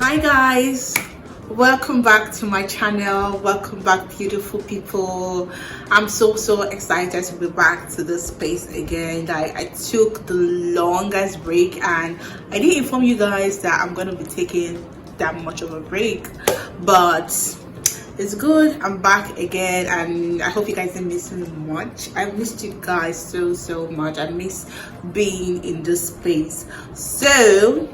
Hi guys, welcome back to my channel. Welcome back, beautiful people. I'm so excited to be back to this space again. I took the longest break and I didn't inform you guys that I'm gonna be taking that much of a break, but it's good. I'm back again and I hope you guys didn't miss me much. I missed you guys so much. I miss being in this space. So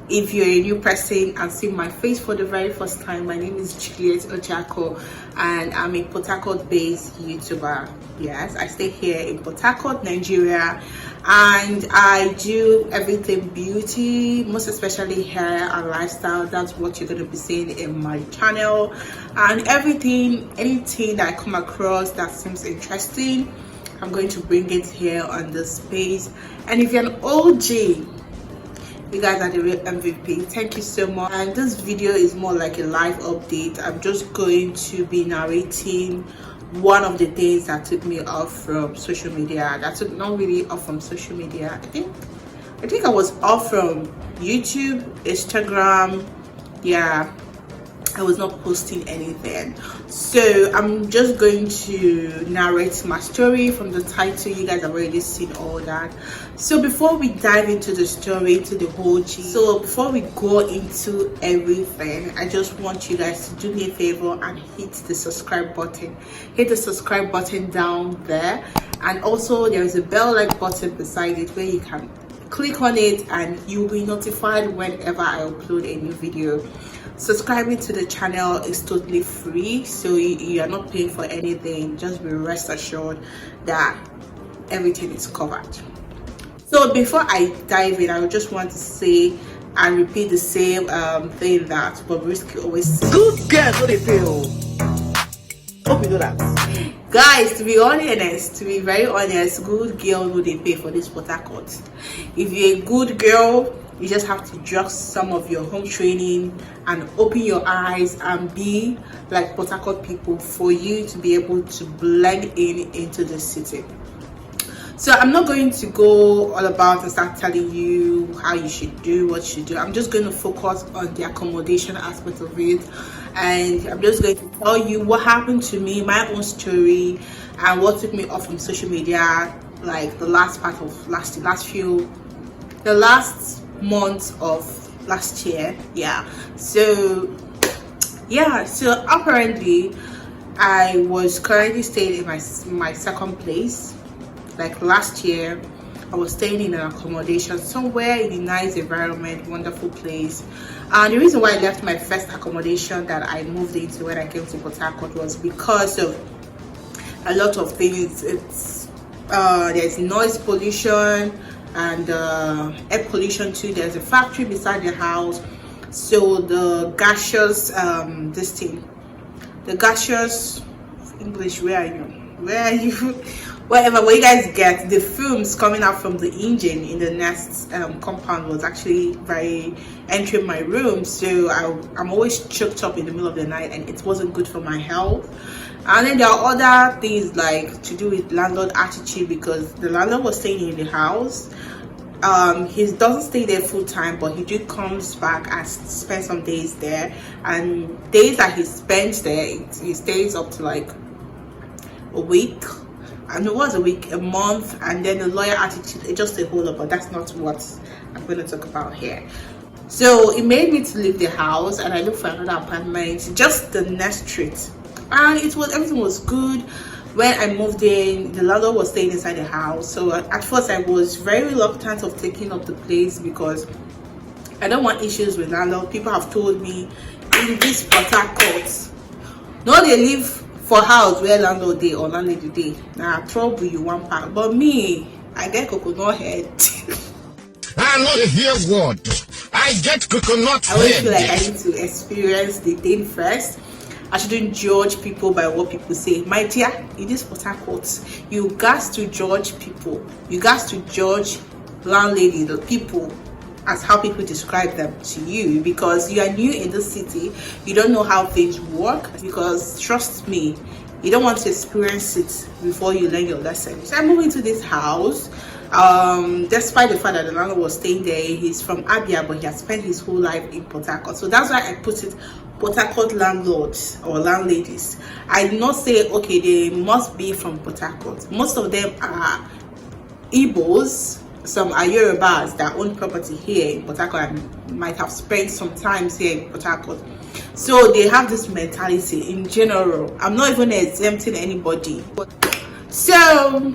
if you're a new person and see my face for the very first time, my name is Juliet Ochako and I'm a Port Harcourt based YouTuber. Yes, I stay here in Port Harcourt, Nigeria, and I do everything beauty, most especially hair and lifestyle. That's what you're going to be seeing in my channel, and anything that I come across that seems interesting, I'm going to bring it here on this space. And if you're an OG, you guys are the real MVP. Thank you so much. And this video is more like a live update. I'm just going to be narrating one of the things that took me off from social media. That took not really off from social media. I think I was off from YouTube, Instagram. Yeah, I was not posting anything. So I'm just going to narrate my story. From the title, you guys have already seen all that. So before we dive into the story, into the whole before we go into everything, I just want you guys to do me a favor and hit the subscribe button. Hit the subscribe button down there, and also there is a bell like button beside it where you can click on it and you'll be notified whenever I upload a new video. Subscribing to the channel is totally free, so you are not paying for anything. Just be rest assured that everything is covered. So before I dive in, I just want to say and repeat the same thing that Bobrisky always says. Good girl, what they feel. Hope you know that. Guys, to be honest, to be very honest, good girl no they pay for this Port Harcourt. If you're a good girl, you just have to drop some of your home training and open your eyes and be like Port Harcourt people for you to be able to blend into the city. So I'm not going to go all about and start telling you how you should do what you should do. I'm just going to focus on the accommodation aspect of it, and I'm just going to tell you what happened to me, my own story, and what took me off from social media, like the last part of the last month of last year. So apparently I was currently staying in my second place. Like last year, I was staying in an accommodation somewhere in a nice environment, wonderful place. And the reason why I left my first accommodation that I moved into when I came to Port Harcourt was because of a lot of things. There's noise pollution and air pollution too. There's a factory beside the house, so the gaseous English, where are you whatever you guys get, the fumes coming out from the engine in the next compound was actually very entering my room. So I'm always choked up in the middle of the night, and it wasn't good for my health. And then there are other things like to do with landlord attitude, because the landlord was staying in the house. He doesn't stay there full time, but he comes back and spends some days there, and days that he spends there, he stays up to like a week. And it was a week, a month, and then the lawyer attitude, it's just a whole lot, but that's not what I'm going to talk about here. So it made me to leave the house, and I looked for another apartment just the next street, and everything was good. When I moved in, the landlord was staying inside the house. So at first I was very reluctant of taking up the place because I don't want issues with landlord. People have told me in this Port Harcourt, no, they live for house where landlord day or landlady day. Now trouble you one part, but me, I get coconut head. I'm not a hear word. I get coconut head. I always feel like I need to experience the thing first. I shouldn't judge people by what people say. My dear, in this Port Harcourt, you got to judge people. You got to judge landlady, the people, as how people describe them to you, because you are new in the city. You don't know how things work, because trust me, you don't want to experience it before you learn your lesson. So I moved into this house Despite the fact that the landlord was staying there, he's from Abia, but he has spent his whole life in Port Harcourt. So that's why I put it Port Harcourt landlords or landladies. I did not say okay they must be from Port Harcourt. Most of them are Igbos, some are Yorubas that own property here in Port Harcourt and might have spent some time here in Port Harcourt. So they have this mentality in general. I'm not even exempting anybody. So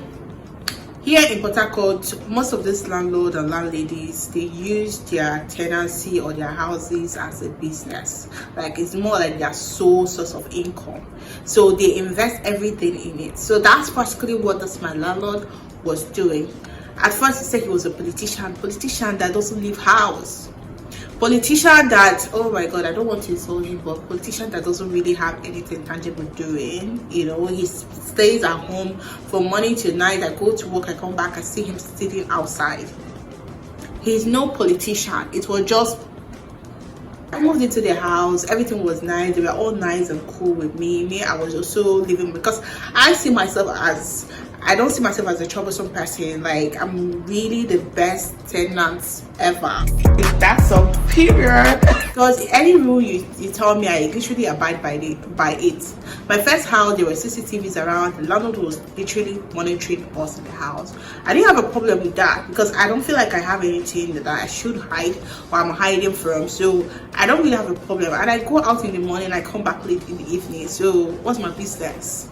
here in Port Harcourt, most of these landlords and landladies, they use their tenancy or their houses as a business. Like it's more like their sole source of income. So they invest everything in it. So that's particularly what this my landlord was doing. At first he said he was a politician that doesn't leave house. Politician that, oh my god, I don't want to insult him, but politician that doesn't really have anything tangible doing. You know, he stays at home from morning till night. I go to work, I come back, I see him sitting outside. He's no politician. It was just, I moved into their house, everything was nice, they were all nice and cool with me. I was also living, because I see myself as, I don't see myself as a troublesome person. Like, I'm really the best tenant ever. That's a period. Because any rule you tell me, I literally abide by it. My first house, there were CCTVs around. The landlord was literally monitoring us in the house. I didn't have a problem with that because I don't feel like I have anything that I should hide or I'm hiding from. So I don't really have a problem. And I go out in the morning, I come back late in the evening. So what's my business?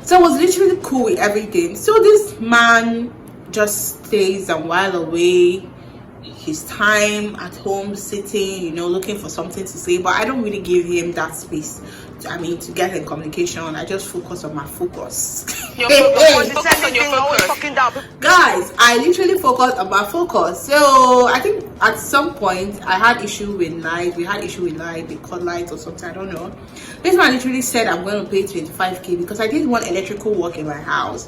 So I was literally cool with everything. So this man just stays a while away, his time at home sitting, you know, looking for something to say, but I don't really give him that space to get in communication. I just focus on my focus. Guys, I literally focus on my focus. So I think at some point I had issue with light. We had issue with light, they called light or something, I don't know. This man literally said I'm going to pay 25k because I didn't want electrical work in my house,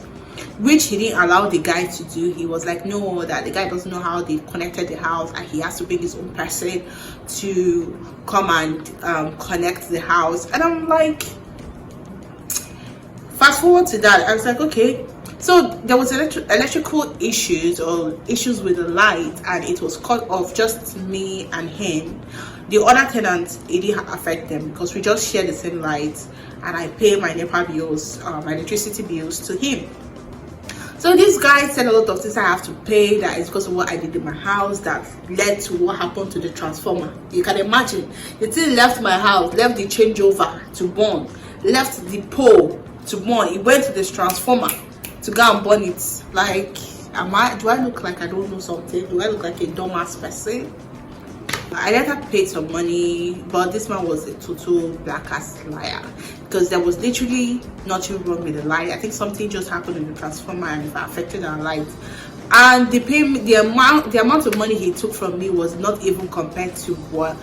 which he didn't allow the guy to do. He was like, no, that the guy doesn't know how they connected the house and he has to bring his own person to come and connect the house. And I'm like, fast forward to that, I was like, okay. So there was electrical issues or issues with the light, and it was cut off, just me and him. The other tenants, it didn't affect them because we just share the same light, and I pay my NEPA bills, my electricity bills to him. So this guy said a lot of things I have to pay, that is because of what I did in my house that led to what happened to the transformer. You can imagine, the thing left my house, left the changeover to burn, left the pole to burn. It went to this transformer to go and burn it. Like, do I look like I don't know something? Do I look like a dumbass person? I let her pay some money, but this man was a total black ass liar because there was literally nothing wrong with the light. I think something just happened with the transformer and it affected our light. And the amount of money he took from me was not even compared to what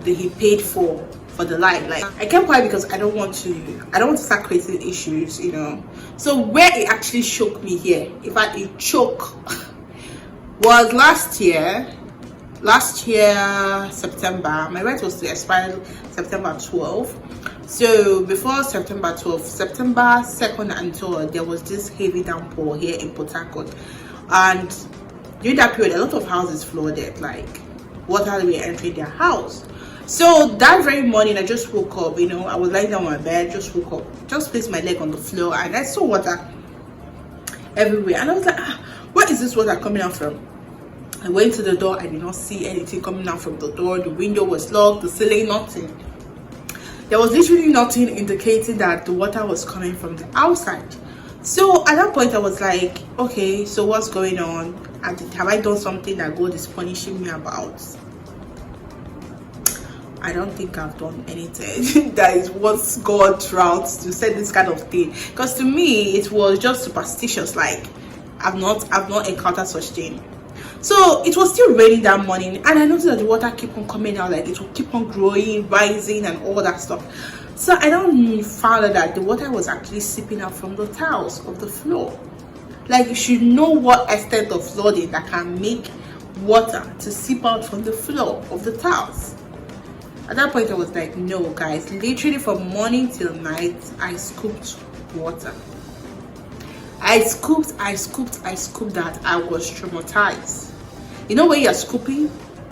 he paid for the light. Like, I kept quiet because I don't want to start creating issues, you know. So where it actually shook me here, in fact it shook, was last year September. My rent was to expire September 12th. So before September 12th, September 2nd and 3rd, there was this heavy downpour here in Port Harcourt, and during that period a lot of houses flooded, like water were entering their house. So that very morning I just woke up, you know, I was lying down on my bed, just woke up, just placed my leg on the floor, and I saw water everywhere, and I was like, where is this water coming out from? I went to the door, I did not see anything coming out from the door. The window was locked, the ceiling, nothing. There was literally nothing indicating that the water was coming from the outside. So at that point I was like, okay, so what's going on? Have I done something that God is punishing me about? I don't think I've done anything that is what God routes to say this kind of thing. Because to me it was just superstitious. Like, I've not encountered such thing. So it was still raining that morning, and I noticed that the water keep on coming out, like it will keep on growing, rising, and all that stuff. So I don't found out that the water was actually seeping out from the tiles of the floor. Like, you should know what extent of flooding that can make water to seep out from the floor of the tiles. At that point I was like, no guys, literally from morning till night I scooped water. I scooped that. I was traumatized. You know, when you're scooping,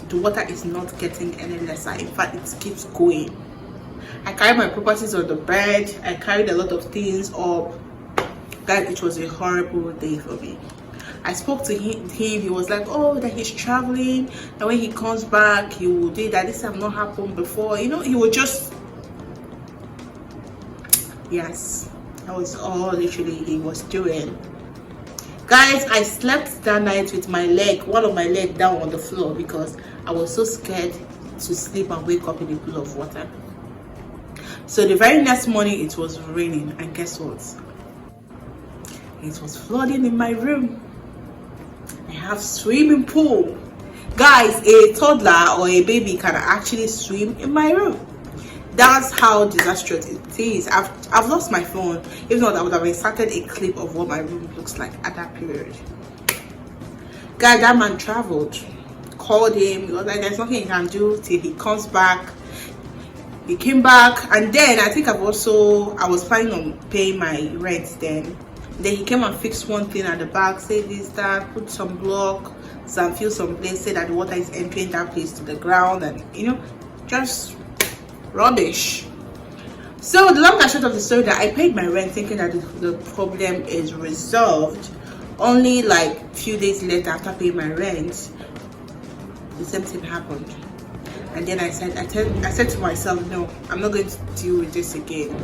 the water is not getting any lesser. In fact, it keeps going. I carried my properties on the bed. I carried a lot of things up. Guys, it was a horrible day for me. I spoke to him. He was like, oh, that he's traveling, and when he comes back, he will do that. This have not happened before. You know, he would just, yes, that was all literally he was doing. Guys, I slept that night with one of my leg down on the floor because I was so scared to sleep and wake up in a pool of water. So the very next morning, it was raining, and guess what? It was flooding in my room. I have swimming pool. Guys, a toddler or a baby can actually swim in my room. That's how disastrous it is. I've lost my phone. If not, I would have inserted a clip of what my room looks like at that period. Guys, that man traveled. Called him. He was like, there's nothing he can do till he comes back. He came back, and then I think I was planning on paying my rent then. Then he came and fixed one thing at the back, said this, that, put some block, fill some place, said that the water is entering that place to the ground, and you know, just rubbish. So the long and short of the story, that I paid my rent thinking that the problem is resolved. Only like a few days later, after paying my rent, the same thing happened. And then I said to myself, no, I'm not going to deal with this again.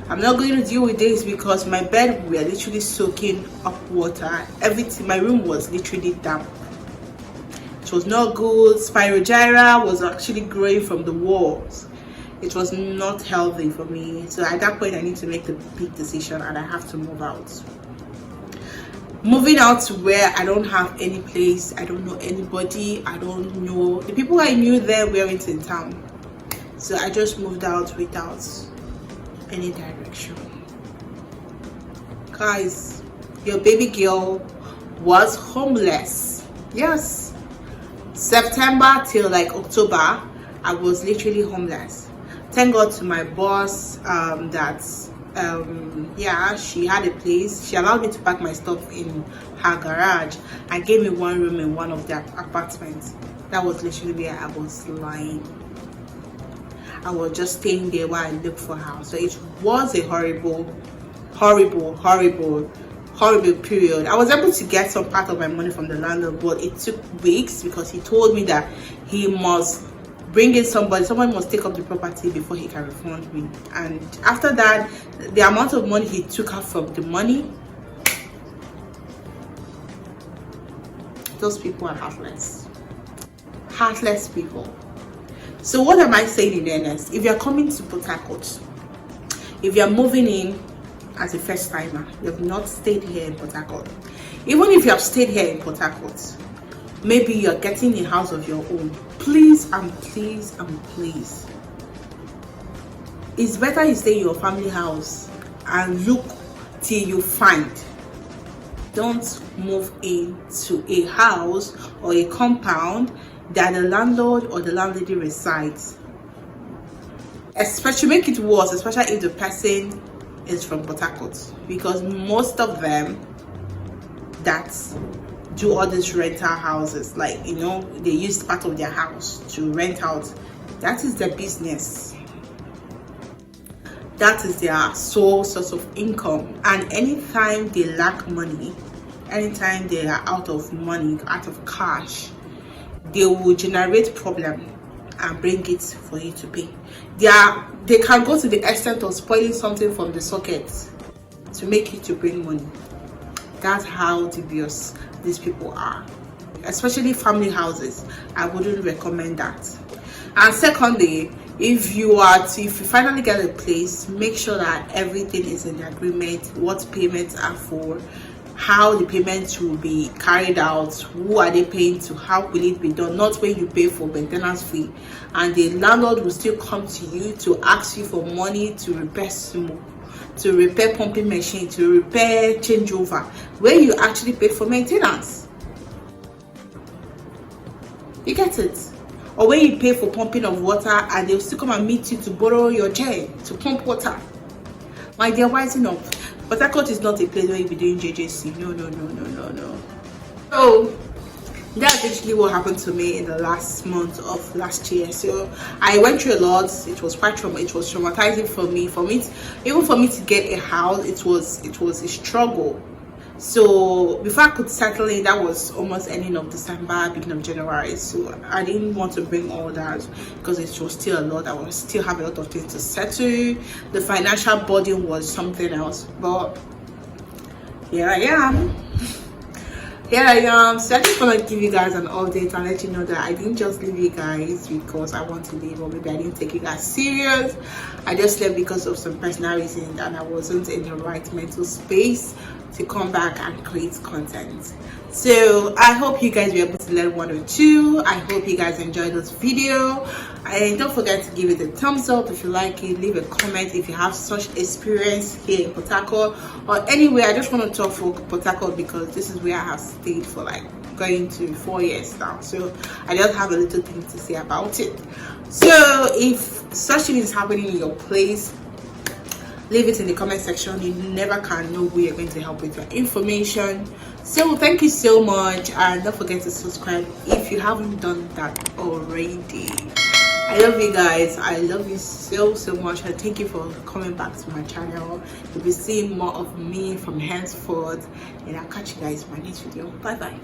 I'm not going to deal with this because my bed were literally soaking up water. Everything, my room was literally damp. It was not good. Spirogyra was actually growing from the walls. It was not healthy for me. So at that point, I need to make the big decision and I have to move out. Moving out to where I don't have any place, I don't know anybody, I don't know. The people I knew there weren't in town. So I just moved out without any direction. Guys, your baby girl was homeless. Yes. September till like October, I was literally homeless. Thank God to my boss yeah, she had a place. She allowed me to pack my stuff in her garage and gave me one room in one of their apartments. That was literally where I was lying. I was just staying there while I looked for her. So it was a horrible period. I was able to get some part of my money from the landlord, but it took weeks because he told me that he must bring in someone must take up the property before he can refund me. And after that, the amount of money he took out from the money, those people are heartless people. So what am I saying in earnest? If you're coming to Port Harcourt, if you're moving in as a first timer, you have not stayed here in Port Harcourt, even if you have stayed here in Port Harcourt, maybe you're getting a house of your own, please and please and please, it's better you stay in your family house and look till you find. Don't move into a house or a compound that the landlord or the landlady resides. Especially, make it worse, especially if the person is from Port Harcourt, because most of them that do all these rental houses, like, you know, they use part of their house to rent out. That is their business. That is their sole source of income. And anytime they lack money, anytime they are out of money, out of cash, they will generate problem and bring it for you to pay. They can go to the extent of spoiling something from the socket to make you to bring money. That's how dubious these people are, especially family houses. I wouldn't recommend that. And secondly, if you finally get a place, make sure that everything is in the agreement, what payments are for, how the payments will be carried out, who are they paying to, how will it be done, not when you pay for maintenance fee and the landlord will still come to you to ask you for money to repair smoke, to repair pumping machine, to repair changeover, where you actually pay for maintenance. You get it? Or when you pay for pumping of water and they'll still come and meet you to borrow your chair to pump water. My dear, wisen up. But Harcourt is not a place where you'll be doing JJC. No. So that's actually what happened to me in the last month of last year. So I went through a lot. It was quite traumatizing for me. Even for me to get a house, it was a struggle. So before I could settle in, that was almost ending of December, beginning of January. So I didn't want to bring all that because it was still a lot. I was still have a lot of things to settle. The financial burden was something else. But here I am. So I just want to give you guys an update and let you know that I didn't just leave you guys because I want to leave, or maybe I didn't take you guys serious. I just left because of some personal reasons and I wasn't in the right mental space to come back and create content. So I hope you guys were able to learn one or two. I hope you guys enjoyed this video, and don't forget to give it a thumbs up if you like it. Leave a comment if you have such experience here in Port Harcourt or anywhere. I just want to talk for Port Harcourt because this is where I have stayed for like going to 4 years now, so I just have a little thing to say about it. So if such thing is happening in your place, leave it in the comment section. You never can know who you're going to help with your information. So thank you so much, and don't forget to subscribe if you haven't done that already. I love you guys. I love you so much, and thank you for coming back to my channel. You'll be seeing more of me from henceforth, and I'll catch you guys in my next video. Bye bye.